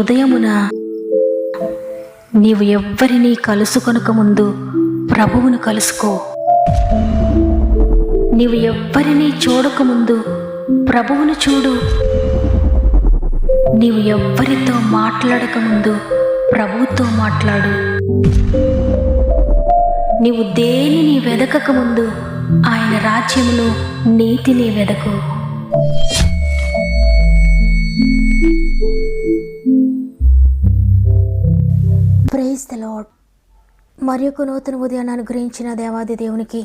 ఉదయమున నీవు ఎవ్వరినీ కలుసుకొనక ముందు ప్రభువును కలుసుకో. నీవు ఎవ్వరినీ చూడకముందు ప్రభువును చూడు. నీవు ఎవ్వరితో మాట్లాడకముందు ప్రభువుతో మాట్లాడు. నీవు దేనిని వెదకకముందు ఆయన రాజ్యములో నీతిని వెదకు. Praise the lord. మరి ఒక నూతన ఉదయాన్ని అనుగ్రహించిన దేవాది దేవునికి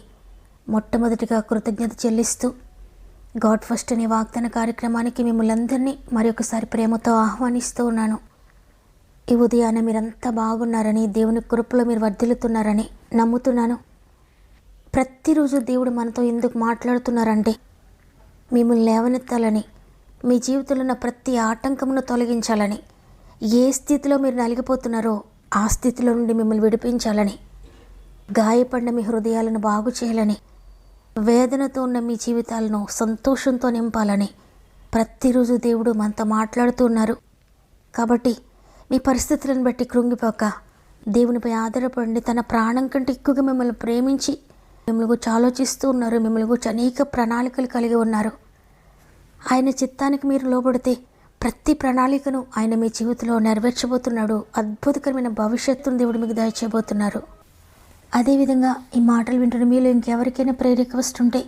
మొట్టమొదటిగా కృతజ్ఞత చెల్లిస్తూ గాడ్ ఫస్ట్ అనే వాగ్దాన కార్యక్రమానికి మిమ్మల్ని అందరినీ మరి ఒకసారి ప్రేమతో ఆహ్వానిస్తూ ఉన్నాను. ఈ ఉదయాన్నే మీరంతా బాగున్నారని, దేవుని కృపలో మీరు వర్ధిల్లుతున్నారని నమ్ముతున్నాను. ప్రతిరోజు దేవుడు మనతో ఎందుకు మాట్లాడుతున్నారంటే మిమ్మల్ని లేవనెత్తాలని, మీ జీవితంలో ఉన్న ప్రతి ఆటంకమును తొలగించాలని, ఏ స్థితిలో మీరు నలిగిపోతున్నారో ఆ స్థితిలో నుండి మిమ్మల్ని విడిపించాలని, గాయపడిన మీ హృదయాలను బాగు చేయాలని, వేదనతో ఉన్న మీ జీవితాలను సంతోషంతో నింపాలని ప్రతిరోజు దేవుడు మనతో మాట్లాడుతూ ఉన్నారు. కాబట్టి మీ పరిస్థితులను బట్టి కృంగిపోక దేవునిపై ఆధారపడండి. తన ప్రాణం కంటే ఎక్కువగా మిమ్మల్ని ప్రేమించి మిమ్మల్ని గురించి ఆలోచిస్తూ ఉన్నారు. మిమ్మల్ని గురించి అనేక ప్రణాళికలు కలిగి ఉన్నారు. ఆయన చిత్తానికి మీరు లోబడితే ప్రతి ప్రణాళికను ఆయన మీ జీవితంలో నెరవేర్చబోతున్నాడు. అద్భుతకరమైన భవిష్యత్తును దేవుడు మీకు దయచేయబోతున్నారు. అదేవిధంగా ఈ మాటలు వింటున్న మీలో ఇంకెవరికైనా ప్రేయర్ రిక్వెస్ట్ ఉంటే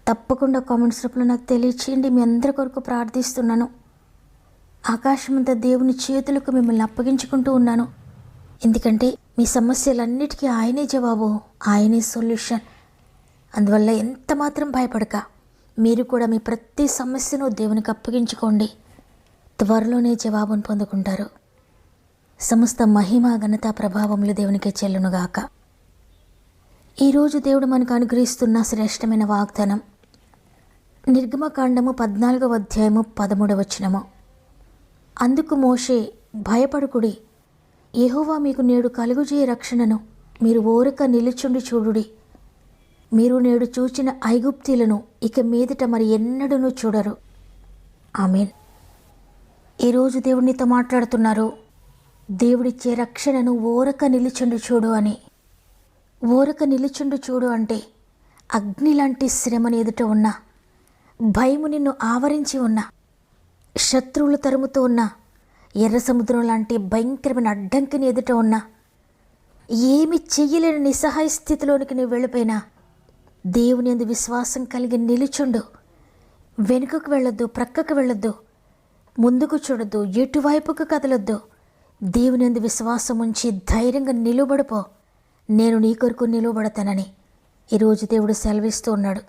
తప్పకుండా కామెంట్స్ రూపంలో నాకు తెలియచేయండి. మీ అందరి కొరకు ప్రార్థిస్తున్నాను. ఆకాశమంతా దేవుని చేతులకు మిమ్మల్ని అప్పగించుకుంటూ ఉన్నాను. ఎందుకంటే మీ సమస్యలన్నిటికీ ఆయనే జవాబు, ఆయనే సొల్యూషన్. అందువల్ల ఎంత మాత్రం భయపడక మీరు కూడా మీ ప్రతి సమస్యను దేవునికి అప్పగించుకోండి. త్వరలోనే జవాబును పొందుకుంటారు. సమస్త మహిమ ఘనత ప్రభావములు దేవునికే చెల్లునుగాక. ఈరోజు దేవుడు మనకు అనుగ్రహిస్తున్న శ్రేష్టమైన వాగ్దానం నిర్గమకాండము 14వ అధ్యాయము 13వ వచనము. అందుకు మోషే, భయపడుకుడి, యెహోవా మీకు నేడు కలుగుజేయ రక్షణను మీరు ఓరక నిలుచుండి చూడుడి. మీరు నేడు చూచిన ఐగుప్తీలను ఇక మీదట మరి ఎన్నడూనూ చూడరు. ఆమేన్. ఈరోజు దేవునితో మాట్లాడుతున్నారు. దేవుడిచ్చే రక్షణను ఓరక నిలుచుండి చూడు అని. ఓరక నిలుచుండి చూడు అంటే అగ్ని లాంటి శ్రమని ఎదుట ఉన్నా, భయము నిన్ను ఆవరించి ఉన్నా, శత్రువులు తరుముతూ ఉన్నా, ఎర్ర సముద్రం లాంటి భయంకరమైన అడ్డంకిని ఎదుట ఉన్నా, ఏమి చెయ్యలేని నిస్సహాయ స్థితిలోనికి నువ్వు వెళ్ళిపోయినా దేవుని యందు విశ్వాసం కలిగి నిలుచుండు. వెనుకకు వెళ్ళొద్దు, ప్రక్కకు వెళ్ళొద్దు, ముందుకు చూడొద్దు, ఎటువైపుకు కదలొద్దు. దేవుని యందు విశ్వాసం ఉంచి ధైర్యంగా నిలబడిపో. నేను నీ కొరకు నిలబడతానని ఈరోజు దేవుడు సెలవిస్తూ ఉన్నాడు.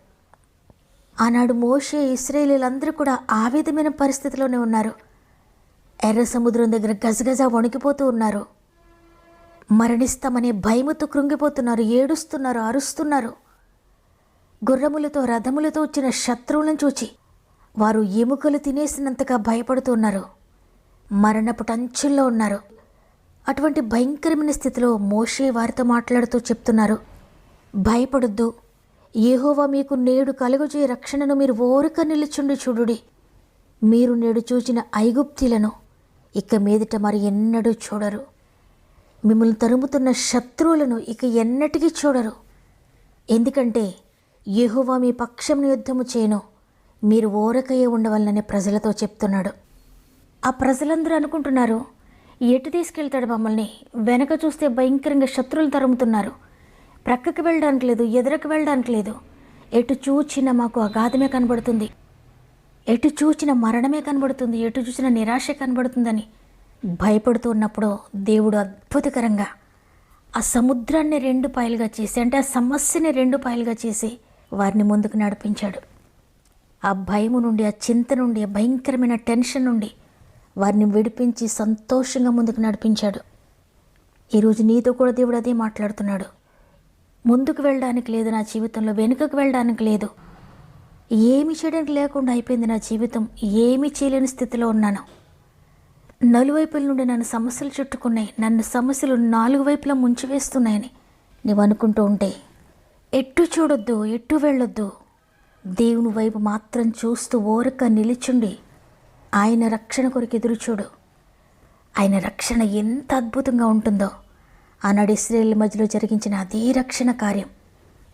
ఆనాడు మోషే, ఇశ్రాయేలీయులందరూ కూడా ఆ విధమైన పరిస్థితిలోనే ఉన్నారు. ఎర్ర సముద్రం దగ్గర గజగజ వణికిపోతూ ఉన్నారు. మరణిస్తామనే భయముతో కృంగిపోతున్నారు, ఏడుస్తున్నారు, అరుస్తున్నారు. గుర్రములతో రథములతో వచ్చిన శత్రువులను చూచి వారు ఎముకలు తినేసినంతగా భయపడుతున్నారు. మరణపు టంచుల్లో ఉన్నారు. అటువంటి భయంకరమైన స్థితిలో మోషే వారితో మాట్లాడుతూ చెప్తున్నారు, భయపడొద్దు, యెహోవా మీకు నేడు కలుగజేయ రక్షణను మీరు ఓరక నిలుచుండి చూడుడి. మీరు నేడు చూచిన ఐగుప్తీలను ఇక మీదట మరి ఎన్నడూ చూడరు. మిమ్మల్ని తరుముతున్న శత్రువులను ఇక ఎన్నటికీ చూడరు. ఎందుకంటే యెహోవా మీ పక్షంను యుద్ధము చేయను, మీరు ఓరకయే ఉండవలనని ప్రజలతో చెప్తున్నాడు. ఆ ప్రజలందరూ అనుకుంటున్నారు, ఎటు తీసుకెళ్తాడు మమ్మల్ని? వెనక చూస్తే భయంకరంగా శత్రువులు తరుముతున్నారు. ప్రక్కకి వెళ్ళడానికి లేదు, ఎదురకు వెళ్ళడానికి లేదు. ఎటు చూచిన మాకు అగాధమే కనబడుతుంది, ఎటు చూచిన మరణమే కనబడుతుంది, ఎటు చూసిన నిరాశ కనబడుతుందని భయపడుతూ ఉన్నప్పుడు దేవుడు అద్భుతకరంగా ఆ సముద్రాన్ని 2 పాయలుగా చేసి, అంటే ఆ సమస్యని 2 పాయలుగా చేసి వారిని ముందుకు నడిపించాడు. ఆ భయము నుండి, ఆ చింత నుండి, ఆ భయంకరమైన టెన్షన్ నుండి వారిని విడిపించి సంతోషంగా ముందుకు నడిపించాడు. ఈరోజు నీతో కూడా దేవుడు అదే మాట్లాడుతున్నాడు. ముందుకు వెళ్ళడానికి లేదు నా జీవితంలో, వెనుకకు వెళ్ళడానికి లేదు, ఏమి చేయడానికి లేకుండా అయిపోయింది నా జీవితం, ఏమీ చేయలేని స్థితిలో ఉన్నాను. నలువైపుల నుండి నన్ను సమస్యలు చుట్టుకున్నాయి, నన్ను సమస్యలు 4 వైపులా ముంచివేస్తున్నాయని నీవు అనుకుంటూ ఉంటే ఎటు చూడొద్దు, ఎటు వెళ్ళొద్దు. దేవుని వైపు మాత్రం చూస్తూ ఓరక నిలిచుండి ఆయన రక్షణ కొరకు ఎదురు చూడు. ఆయన రక్షణ ఎంత అద్భుతంగా ఉంటుందో, ఆనాడు ఇశ్రాయేలు మధ్యలో జరిగించిన అదే రక్షణ కార్యం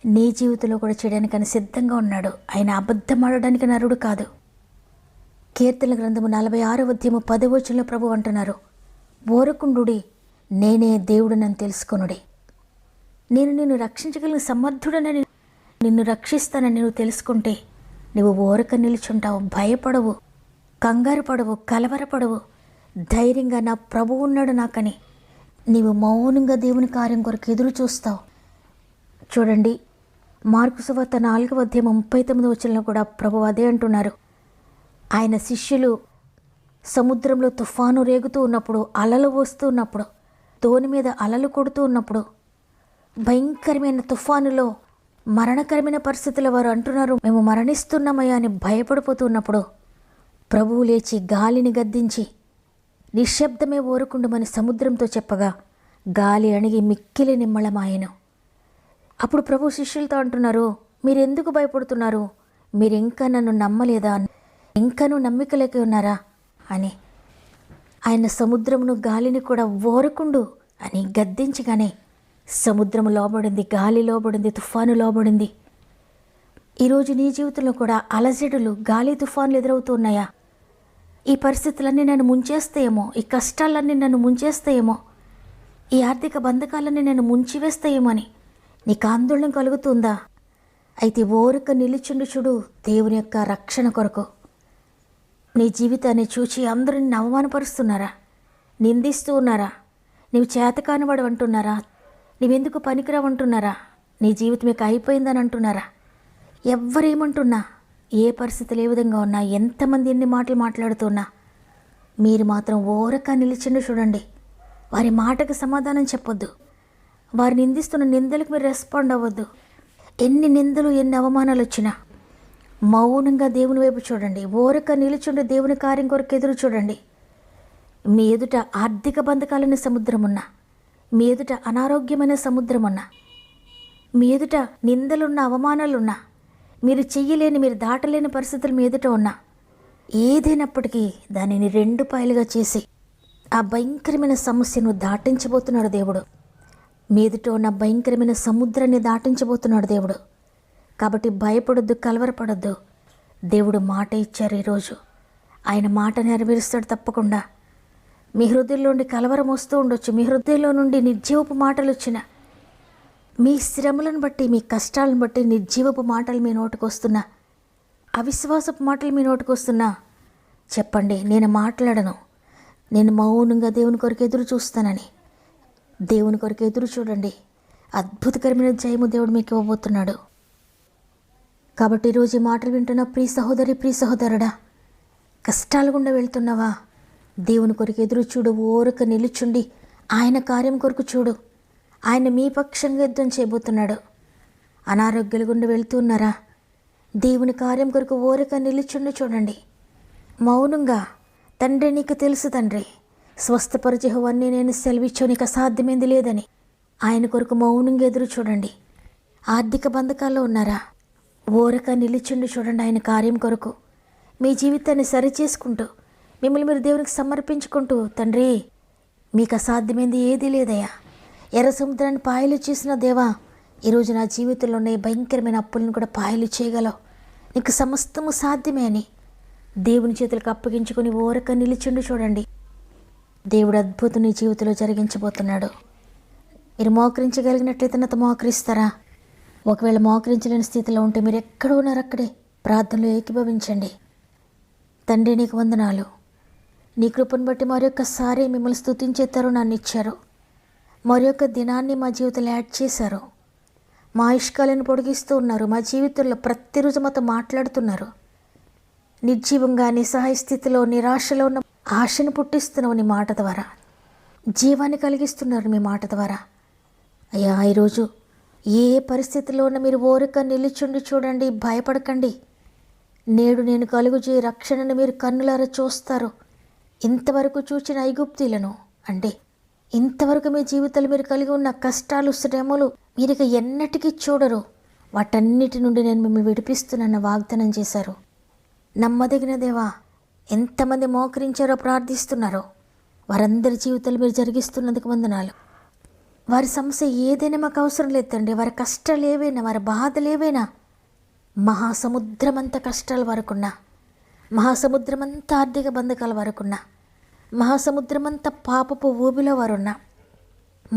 నీ జీవితంలో కూడా చేయడానికి ఆయన సిద్ధంగా ఉన్నాడు. ఆయన అబద్ధం ఆడడానికి నరుడు కాదు. కీర్తన గ్రంథము 46వ అధ్యాయము 10వ వచనంలో ప్రభు అంటున్నారు, ఓరకుండుడి, నేనే దేవుడనని తెలుసుకొనుడి. నేను నిన్ను రక్షించగలిగిన సమర్థుడనని, నిన్ను రక్షిస్తానని నువ్వు తెలుసుకుంటే నువ్వు ఓరక నిలుచుంటావు, భయపడవు, కంగారు పడవు, కలవరపడవు. ధైర్యంగా నా ప్రభువు ఉన్నాడు నాకని నీవు మౌనంగా దేవుని కార్యం కొరకు ఎదురు చూస్తావు. చూడండి, మార్కు సువార్త 4వ అధ్యాయం 39వ వచనంలో కూడా ప్రభు అదే అంటున్నారు. ఆయన శిష్యులు సముద్రంలో తుఫాను రేగుతూ ఉన్నప్పుడు, అలలు వస్తూ ఉన్నప్పుడు, తోని మీద అలలు కొడుతూ ఉన్నప్పుడు, భయంకరమైన తుఫానులో మరణకరమైన పరిస్థితుల్లో వారు అంటున్నారు, మేము మరణిస్తున్నామయ్యా అని భయపడిపోతున్నప్పుడు ప్రభువు లేచి గాలిని గద్దించి నిశ్శబ్దమే ఓరుకుండమని సముద్రంతో చెప్పగా గాలి అణిగి మిక్కిలి నిమ్మళమాయెను. అప్పుడు ప్రభు శిష్యులతో అంటున్నారు, మీరెందుకు భయపడుతున్నారు? మీరు ఇంకా నన్ను నమ్మలేదా? ఇంకనూ నమ్మిక లేక ఉన్నారా అని ఆయన సముద్రమును గాలిని కూడా ఓరకుండు అని గద్దించగానే సముద్రము లోబడింది, గాలి లోబడింది, తుఫాను లోబడింది. ఈరోజు నీ జీవితంలో కూడా అలజడులు, గాలి, తుఫానులు ఎదురవుతున్నాయా? ఈ పరిస్థితులన్నీ నన్ను ముంచేస్తాయేమో, ఈ కష్టాలన్నీ నన్ను ముంచేస్తాయేమో, ఈ ఆర్థిక బంధకాలన్నీ నన్ను ముంచివేస్తాయేమో అని నీకు ఆందోళన కలుగుతుందా? అయితే ఓరక నిలుచుండు చూడు దేవుని యొక్క రక్షణ కొరకు. నీ జీవితాన్ని చూచి అందరూ నిన్ను అవమానపరుస్తున్నారా? నిందిస్తూ ఉన్నారా? నీవు చేతకానివాడు అంటున్నారా? నీవెందుకు పనికిరావంటున్నారా? నీ జీవితం ఇక అయిపోయిందని అంటున్నారా? ఎవ్వరేమంటున్నా, ఏ పరిస్థితులు ఏ విధంగా ఉన్నా, ఎంతమంది ఎన్ని మాటలు మాట్లాడుతున్నా మీరు మాత్రం ఓరక నిలిచిండు చూడండి. వారి మాటకు సమాధానం చెప్పొద్దు. వారు నిందిస్తున్న నిందలకు మీరు రెస్పాండ్ అవ్వద్దు. ఎన్ని నిందలు, ఎన్ని అవమానాలు వచ్చినా మౌనంగా దేవుని వైపు చూడండి. ఓరక నిలుచుండి దేవుని కార్యం కొరకు ఎదురు చూడండి. మీ ఎదుట ఆర్థిక బంధకాలైన సముద్రం ఉన్నా, మీ ఎదుట అనారోగ్యమైన సముద్రం ఉన్నా, మీ ఎదుట నిందలున్న, అవమానాలున్నా, మీరు చెయ్యలేని, మీరు దాటలేని పరిస్థితులు మీ ఎదుట ఉన్నా, ఏదైనప్పటికీ దానిని 2 పాయలుగా చేసి ఆ భయంకరమైన సమస్యను దాటించబోతున్నాడు దేవుడు. మీ ఎదుట ఉన్న భయంకరమైన సముద్రాన్ని దాటించబోతున్నాడు దేవుడు. కాబట్టి భయపడొద్దు, కలవరపడొద్దు. దేవుడు మాట ఇచ్చారు. ఈరోజు ఆయన మాట నెరవేరుస్తాడు తప్పకుండా. మీ హృదయంలో నుండి కలవరం వస్తూ ఉండొచ్చు, మీ హృదయంలో నుండి నిర్జీవపు మాటలు వచ్చిన, మీ శ్రమలను బట్టి, మీ కష్టాలను బట్టి నిర్జీవపు మాటలు మీ నోటికి వస్తున్నా, అవిశ్వాసపు మాటలు మీ నోటికి వస్తున్నా, చెప్పండి, నేను మాట్లాడను, నేను మౌనంగా దేవుని కొరకు ఎదురు చూస్తానని. దేవుని కొరకు ఎదురు చూడండి. అద్భుతకరమైన జయము దేవుడు మీకు ఇవ్వబోతున్నాడు. కాబట్టి ఈరోజు ఈ మాటలు వింటున్న ప్రియ సహోదరి, ప్రియ సహోదరుడా, కష్టాలు గుండా వెళ్తున్నావా? దేవుని కొరకు ఎదురు చూడు, ఓరక నిలుచుండి ఆయన కార్యం కొరకు చూడు. ఆయన మీ పక్షంగా యుద్ధం చేయబోతున్నాడు. అనారోగ్యాల గుండా వెళ్తున్నారా? దేవుని కార్యం కొరకు ఓరక నిలుచుండి చూడండి. మౌనంగా, తండ్రి నీకు తెలుసు తండ్రి, స్వస్థపరిచేవన్నీ నేను సెలవిచ్చో, నీకు అసాధ్యమైంది లేదని ఆయన కొరకు మౌనంగా ఎదురు చూడండి. ఆర్థిక బంధకాల్లో ఉన్నారా? ఓరక నిలుచుండి చూడండి ఆయన కార్యం కొరకు. మీ జీవితాన్ని సరిచేసుకుంటూ, మిమ్మల్ని మీరు దేవునికి సమర్పించుకుంటూ, తండ్రి మీకు అసాధ్యమైంది ఏదీ లేదయ్యా, ఎర్ర సముద్రాన్ని పాయలు చేసిన దేవా, ఈరోజు నా జీవితంలో ఉన్న భయంకరమైన అప్పులను కూడా పాయలు చేయగలవు, నీకు సమస్తము సాధ్యమే అని దేవుని చేతులకు అప్పగించుకొని ఓరక నిలుచుండి చూడండి. దేవుడు అద్భుతం నీ జీవితంలో జరిగించబోతున్నాడు. మీరు మోకరించగలిగినట్లయితే నాతో మోకరిస్తారా? ఒకవేళ మోకరించలేని స్థితిలో ఉంటే మీరు ఎక్కడ ఉన్నారు అక్కడే ప్రార్థనలో ఏకీభవించండి. తండ్రి నీకు వందనాలు. నీ కృపను బట్టి మరొకసారి మిమ్మల్ని స్తుతించే తరుణాన్ని ఇచ్చారు. మరొక దినాన్ని మా జీవితంలో యాడ్ చేశారు. మా ఆయుష్కాలను పొడిగిస్తూ ఉన్నారు. మా జీవితంలో ప్రతిరోజు మాతో మాట్లాడుతున్నారు. నిర్జీవంగా, నిస్సహాయ స్థితిలో, నిరాశలో ఉన్న ఆశను పుట్టిస్తున్నావు నీ మాట ద్వారా. జీవాన్ని కలిగిస్తున్నారు మీ మాట ద్వారా. అయ్యా, ఈరోజు ఏ పరిస్థితిలో ఉన్న మీరు ఓరక నిలుచుండి చూడండి, భయపడకండి. నేడు నేను కలుగుచే రక్షణను మీరు కన్నులారా చూస్తారు. ఇంతవరకు చూచిన ఐగుప్తీలను, అంటే ఇంతవరకు మీ జీవితాలు మీరు కలిగి ఉన్న కష్టాలు, శ్రమలు మీరు ఇక ఎన్నటికీ చూడరు. వాటన్నిటి నుండి నేను మిమ్మల్ని విడిపిస్తున్నానన్న వాగ్దానం చేశారు. నమ్మదగిన దేవా, ఎంతమంది మోకరించారో, ప్రార్థిస్తున్నారో వారందరి జీవితాలు మీరు జరిగిస్తున్నందుకు వందనాలు. వారి సమస్య ఏదైనా మాకు అవసరం లేదు తండ్రి. వారి కష్టాలు ఏవైనా, వారి బాధలు ఏవైనా, మహాసముద్రమంత కష్టాలు వరకున్నా, మహాసముద్రమంత ఆర్థిక బంధకాల వరకున్నా, మహాసముద్రమంత పాపపు ఊబిలో వారున్నా,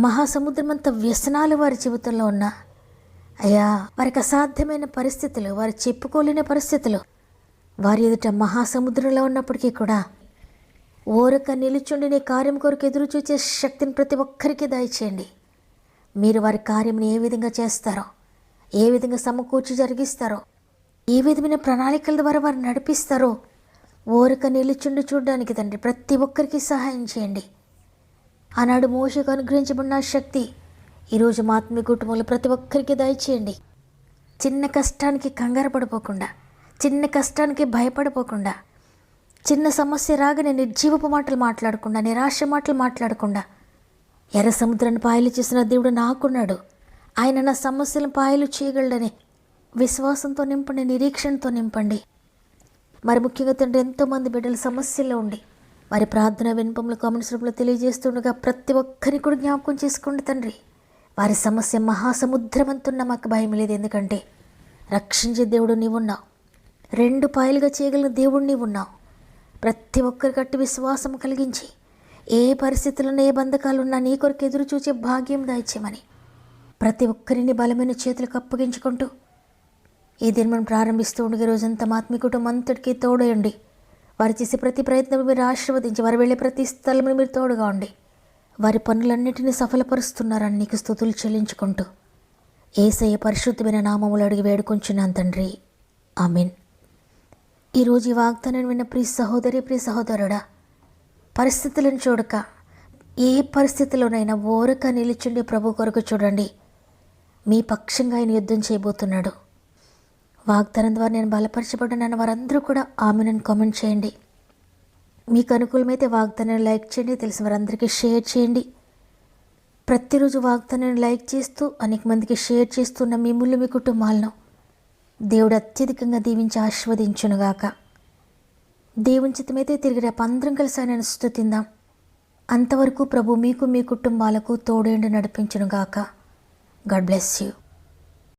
మహాసముద్రమంత వ్యసనాలు వారి జీవితంలో ఉన్నా, అయ్యా వారికి అసాధ్యమైన పరిస్థితులు, వారు చెప్పుకోలేని పరిస్థితులు, వారి ఎదుట మహాసముద్రంలో ఉన్నప్పటికీ కూడా ఓరక నిలుచుండి నీ కార్యం కొరకు ఎదురు చూసే శక్తిని ప్రతి ఒక్కరికి దయచేయండి. మీరు వారి కార్యంని ఏ విధంగా చేస్తారో, ఏ విధంగా సమకూర్చి జరిగిస్తారో, ఏ విధమైన ప్రణాళికల ద్వారా వారు నడిపిస్తారో ఓరక నిలుచుండి చూడడానికి తండ్రి ప్రతి ఒక్కరికి సహాయం చేయండి. ఆనాడు మోషేకు అనుగ్రహించబడిన శక్తి ఈరోజు మా ఆత్మీయ కుటుంబంలో ప్రతి ఒక్కరికి దయచేయండి. చిన్న కష్టానికి కంగారు పడిపోకుండా, చిన్న కష్టానికి భయపడిపోకుండా, చిన్న సమస్య రాగానే నిర్జీవపు మాటలు మాట్లాడకుండా, నిరాశ మాటలు మాట్లాడకుండా, ఎర్ర సముద్రాన్ని పాయలు చేసిన దేవుడు నాకున్నాడు, ఆయన నా సమస్యలను పాయలు చేయగలడని విశ్వాసంతో నింపండి, నిరీక్షణతో నింపండి. మరి ముఖ్యంగా తండ్రి ఎంతోమంది బిడ్డల సమస్యల్లో ఉండి వారి ప్రార్థన విన్నపంలో కామెంట్స్ రూపంలో తెలియజేస్తుండగా ప్రతి ఒక్కరికి కూడా జ్ఞాపకం చేసుకోండి తండ్రి. వారి సమస్య మహాసముద్రమంతున్న మాకు భయం లేదు, ఎందుకంటే రక్షించే దేవుడు నీవున్నావు, 2 పాయలుగా చేయగలిగిన దేవుడు నీవున్నావు. ప్రతి ఒక్కరి గట్టి విశ్వాసం కలిగించి ఏ పరిస్థితుల్లో ఏ బంధకాలున్నా నీ కొరకు ఎదురు చూసే భాగ్యం దాయిచ్చేమని ప్రతి ఒక్కరిని బలమైన చేతులకు అప్పగించుకుంటూ ఈ దినం ప్రారంభిస్తూ ఉండగా రోజంతా మా ఆత్మీయ కుటుంబం అంతటికీ తోడేయండి. వారు చేసే ప్రతి ప్రయత్నం మీరు ఆశీర్వదించి, వారు వెళ్ళే ప్రతి స్థలంలో మీరు తోడుగా ఉండి వారి పనులన్నిటినీ సఫలపరుస్తున్నారని నీకు స్తుతులు చెల్లించుకుంటూ యేసయ్య పరిశుద్ధమైన నామములు అడిగి వేడుకొంచున్నాను తండ్రి, ఆమేన్. ఈరోజు ఈ వాగ్దానం విన్న ప్రియ సహోదరి, ప్రియ సహోదరుడా, పరిస్థితులను చూడక ఏ పరిస్థితిలోనైనా ఓరక నిలిచుండి ప్రభు కొరకు చూడండి. మీ పక్షంగా ఆయన యుద్ధం చేయబోతున్నాడు. వాగ్దానం ద్వారా నేను బలపరచబడ్డానన్న వారందరూ కూడా ఆమెను కామెంట్ చేయండి. మీకు అనుకూలమైతే వాగ్దానాన్ని లైక్ చేయండి, తెలిసిన వారందరికీ షేర్ చేయండి. ప్రతిరోజు వాగ్దానాన్ని లైక్ చేస్తూ అనేక మందికి షేర్ చేస్తున్న మిమ్మల్ని, మీ కుటుంబాలను దేవుడు అత్యధికంగా దీవించి ఆశీర్వదించునుగాక. దేవుని చిత్తమైతే తిరిగి రేపు అందరం కలిసి ఆయనను స్తుతిందాం. అంతవరకు ప్రభు మీకు, మీ కుటుంబాలకు తోడేండి నడిపించునుగాక. God bless you.